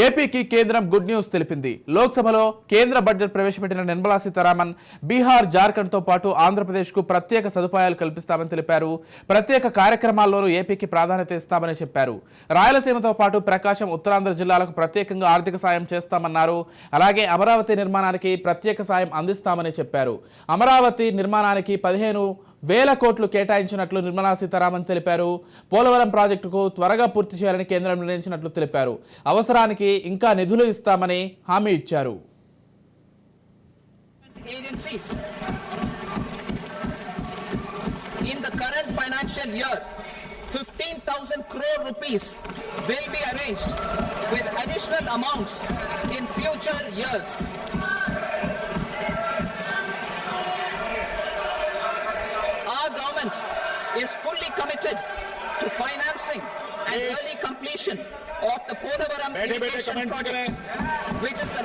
ఏపీకి కేంద్రం good news తెలిపింది. లోక్సభలో కేంద్ర బడ్జెట్ ప్రవేశపెట్టిన నిర్మలా సీతారామన్ బీహార్, జార్ఖండ్ తో పాటు ఆంధ్రప్రదేశ్ కు ప్రత్యేక సదుపాయాలు కల్పిస్తామని తెలిపారు. ప్రత్యేక కార్యక్రమాల్లోనూ ఏపీకి ప్రాధాన్యత ఇస్తామని చెప్పారు. రాయలసీమతో పాటు ప్రకాశం, ఉత్తరాంధ్ర జిల్లాలకు ప్రత్యేకంగా ఆర్థిక సాయం చేస్తామన్నారు. అలాగే అమరావతి నిర్మాణానికి ప్రత్యేక సాయం అందిస్తామని చెప్పారు. అమరావతి నిర్మాణానికి 15,000 కోట్లు కేటాయించినట్లు నిర్మలా సీతారామన్ తెలిపారు. పోలవరం ప్రాజెక్టుకు త్వరగా పూర్తి చేయాలని కేంద్రం నిర్ణయించినట్లు తెలిపారు. అవసరానికి ఇంకా నిధులు ఇస్తామని హామీ ఇచ్చారు. In the current financial year, 15,000 crore rupees will be arranged with additional amounts in future years. Our government is fully committed to financing and early completion of the Polavaram irrigation project, which is the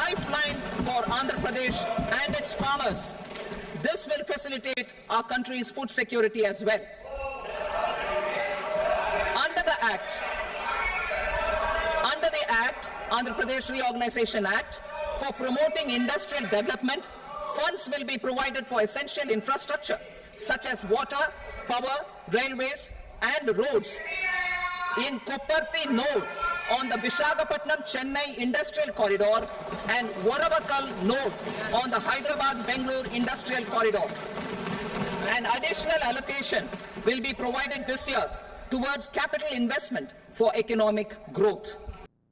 lifeline for Andhra Pradesh and its farmers. This will facilitate our country's food security as well. Under the Act, Andhra Pradesh Reorganization Act, for promoting industrial development, funds will be provided for essential infrastructure such as water, power, railways and roads in Kopparthi node on the Visakhapatnam-Chennai industrial corridor and Varavakal node on the Hyderabad-Bengaluru industrial corridor. An additional allocation will be provided this year towards capital investment for economic growth.